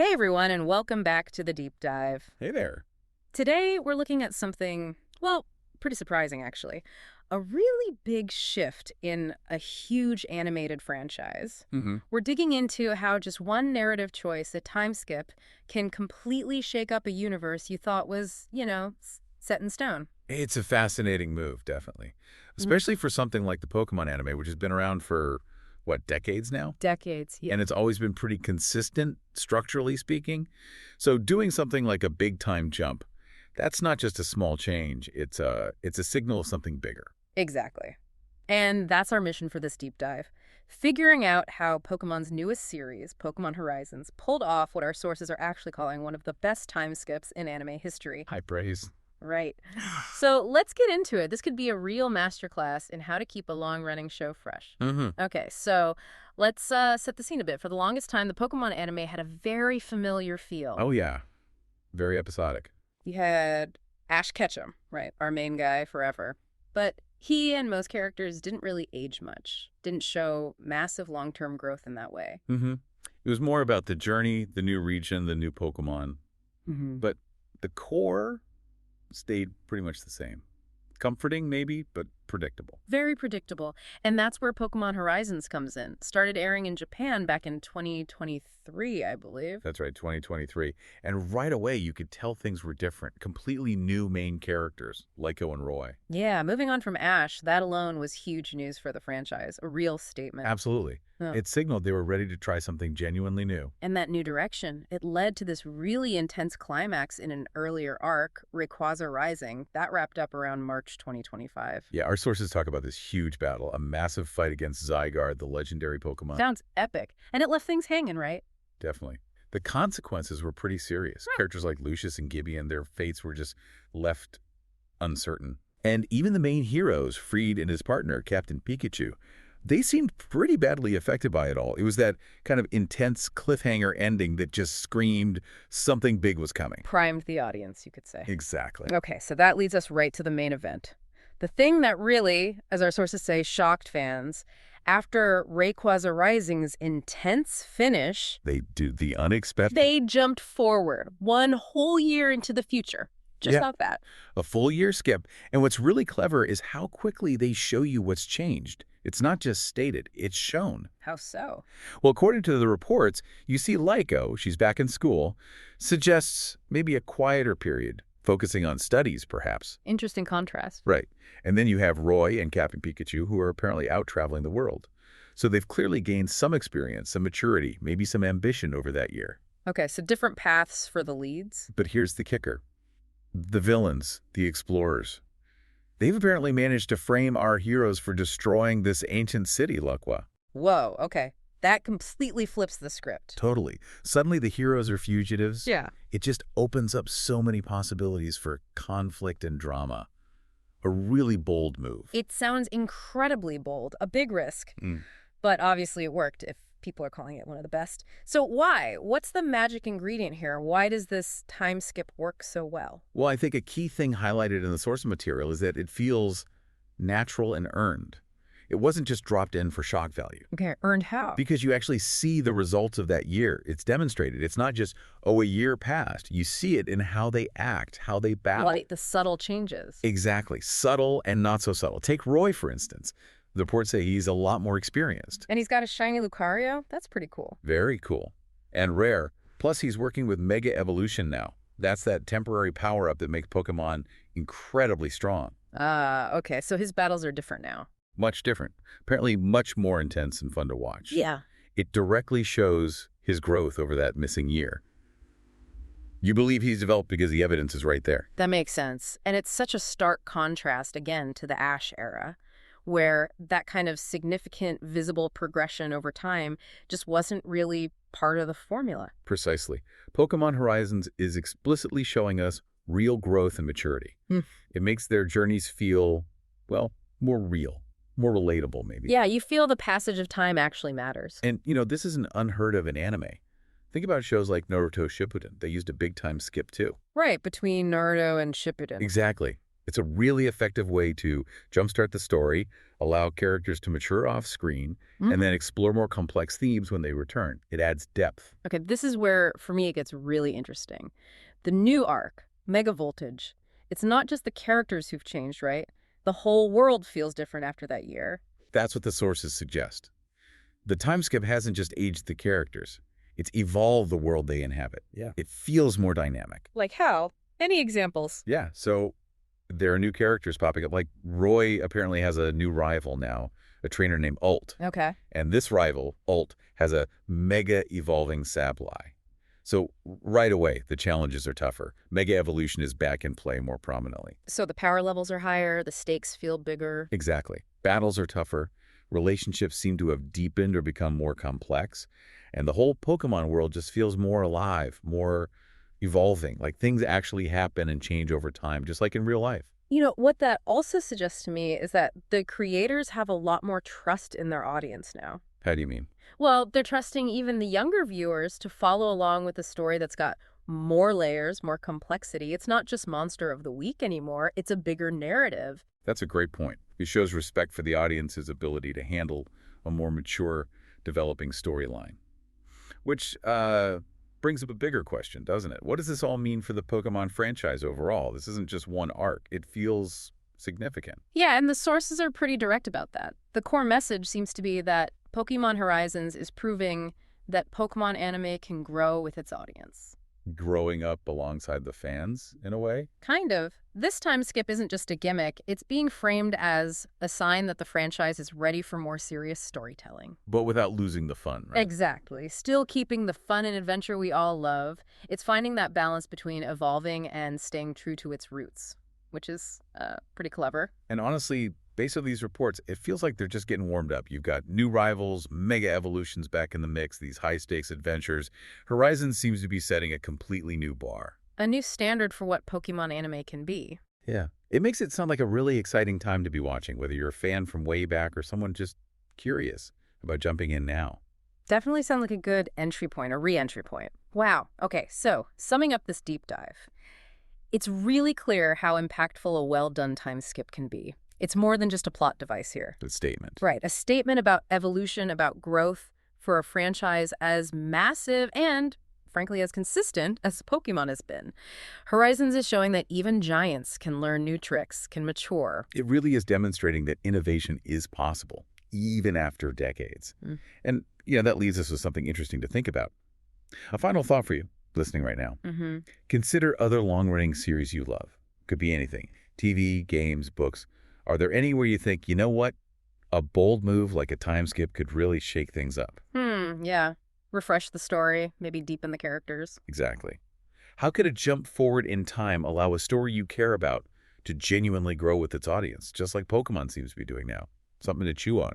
Hey everyone, and welcome back to the deep dive. Hey there. Today we're looking at something, well, pretty surprising actually. A really big shift in a huge animated franchise. hmm We're digging into how just one narrative choice, a time skip, can completely shake up a universe you thought was, set in stone. It's a fascinating move, definitely. Mm. Especially for something like the Pokemon anime, which has been around for, what, decades now? Decades, yeah. And it's always been pretty consistent, structurally speaking. So doing something like a big-time jump, that's not just a small change. It's a signal of something bigger. Exactly. And that's our mission for this deep dive. Figuring out how Pokemon's newest series, Pokemon Horizons, pulled off what our sources are actually calling one of the best time skips in anime history. High praise. Right. So let's get into it. This could be a real masterclass in how to keep a long-running show fresh. hmm Okay, so let's set the scene a bit. For the longest time, the Pokemon anime had a very familiar feel. Oh, yeah. Very episodic. You had Ash Ketchum, right, our main guy forever. But he and most characters didn't really age much, didn't show massive long-term growth in that way. It was more about the journey, the new region, the new Pokemon. But the core stayed pretty much the same. Comforting, maybe, but predictable. Very predictable. And that's where Pokemon Horizons comes in. Started airing in Japan back in 2023, I believe. That's right, 2023. And right away, you could tell things were different. Completely new main characters, Lyco and Roy. Yeah, moving on from Ash, that alone was huge news for the franchise, a real statement. Absolutely. Oh. It signaled they were ready to try something genuinely new. And that new direction, it led to this really intense climax in an earlier arc, Rayquaza Rising. That wrapped up around March 2025. Yeah, our sources talk about this huge battle, a massive fight against Zygarde, the legendary Pokemon. Sounds epic. And it left things hanging, right? Definitely. The consequences were pretty serious. Characters like Lucius and Gibby and their fates were just left uncertain. And even the main heroes, Freed and his partner, Captain Pikachu, they seemed pretty badly affected by it all. It was that kind of intense cliffhanger ending that just screamed something big was coming. Primed the audience, you could say. Exactly. Okay, so that leads us right to the main event. The thing that really, as our sources say, shocked fans, after Rayquaza Rising's intense finish, They do the unexpected. they jumped forward one whole year into the future. Just Yeah. like that. A full year skip. And what's really clever is how quickly they show you what's changed. It's not just stated, it's shown. How so? Well, according to the reports, you see Lyco, she's back in school, suggests maybe a quieter period, focusing on studies, perhaps. Interesting contrast. Right. And then you have Roy and Captain Pikachu, who are apparently out traveling the world. So they've clearly gained some experience, some maturity, maybe some ambition over that year. Okay, so different paths for the leads. But here's the kicker. The villains, the explorers. They've apparently managed to frame our heroes for destroying this ancient city, Laqua. Whoa, okay. That completely flips the script. Totally. Suddenly the heroes are fugitives. Yeah. It just opens up so many possibilities for conflict and drama. A really bold move. It sounds incredibly bold, a big risk. But obviously it worked if people are calling it one of the best. So why? What's the magic ingredient here? Why does this time skip work so well? Well, I think a key thing highlighted in the source material is that it feels natural and earned. It wasn't just dropped in for shock value. Okay, earned how? Because you actually see the results of that year. It's demonstrated. It's not just, oh, a year passed. You see it in how they act, how they battle. Like the subtle changes. Exactly. Subtle and not so subtle. Take Roy, for instance. The reports say he's a lot more experienced. And he's got a shiny Lucario? That's pretty cool. Very cool. And rare. Plus, he's working with Mega Evolution now. That's that temporary power-up that makes Pokemon incredibly strong. Ah, okay. So his battles are different now. Much different. Apparently much more intense and fun to watch. Yeah. It directly shows his growth over that missing year. You believe he's developed because the evidence is right there. That makes sense. And it's such a stark contrast, again, to the Ash era, where that kind of significant visible progression over time just wasn't really part of the formula. Precisely. Pokemon Horizons is explicitly showing us real growth and maturity. It makes their journeys feel, well, more real, more relatable maybe. Yeah, you feel the passage of time actually matters. And, this isn't unheard of in anime. Think about shows like Naruto Shippuden. They used a big-time skip, too. Right, between Naruto and Shippuden. Exactly. It's a really effective way to jumpstart the story, allow characters to mature off-screen, and then explore more complex themes when they return. It adds depth. Okay, this is where, for me, it gets really interesting. The new arc, Mega Voltage, it's not just the characters who've changed, right? The whole world feels different after that year. That's what the sources suggest. The time skip hasn't just aged the characters. It's evolved the world they inhabit. Yeah. It feels more dynamic. Like how? Any examples? Yeah, so there are new characters popping up. Like Roy apparently has a new rival now, a trainer named Ult. Okay. And this rival, Ult, has a mega evolving Sableye. So right away, the challenges are tougher. Mega evolution is back in play more prominently. So the power levels are higher, the stakes feel bigger. Exactly. Battles are tougher. Relationships seem to have deepened or become more complex. And the whole Pokemon world just feels more alive, more evolving. Like things actually happen and change over time, just like in real life. You know, what that also suggests to me is that the creators have a lot more trust in their audience now. How do you mean? Well, they're trusting even the younger viewers to follow along with a story that's got more layers, more complexity. It's not just Monster of the Week anymore. It's a bigger narrative. That's a great point. It shows respect for the audience's ability to handle a more mature, developing storyline. Which brings up a bigger question, doesn't it? What does this all mean for the Pokemon franchise overall? This isn't just one arc. It feels significant. Yeah, and the sources are pretty direct about that. The core message seems to be that Pokemon Horizons is proving that Pokemon anime can grow with its audience. Growing up alongside the fans, in a way. Kind of. This time skip isn't just a gimmick. It's being framed as a sign that the franchise is ready for more serious storytelling. But without losing the fun, right? Exactly. Still keeping the fun and adventure we all love. It's finding that balance between evolving and staying true to its roots, which is pretty clever. And honestly, based on these reports, it feels like they're just getting warmed up. You've got new rivals, mega evolutions back in the mix, these high-stakes adventures. Horizon seems to be setting a completely new bar. A new standard for what Pokemon anime can be. Yeah. It makes it sound like a really exciting time to be watching, whether you're a fan from way back or someone just curious about jumping in now. Definitely sound like a good entry point, a re-entry point. Wow. Okay, so summing up this deep dive, it's really clear how impactful a well-done time skip can be. It's more than just a plot device here. The statement. Right, a statement about evolution, about growth for a franchise as massive and, frankly, as consistent as Pokemon has been. Horizons is showing that even giants can learn new tricks, can mature. It really is demonstrating that innovation is possible, even after decades. And, that leads us with something interesting to think about. A final thought for you, listening right now. Consider other long-running series you love. Could be anything. TV, games, books. Are there any where you think, you know what? A bold move like a time skip could really shake things up. Yeah. Refresh the story, maybe deepen the characters. Exactly. How could a jump forward in time allow a story you care about to genuinely grow with its audience, just like Pokemon seems to be doing now? Something to chew on.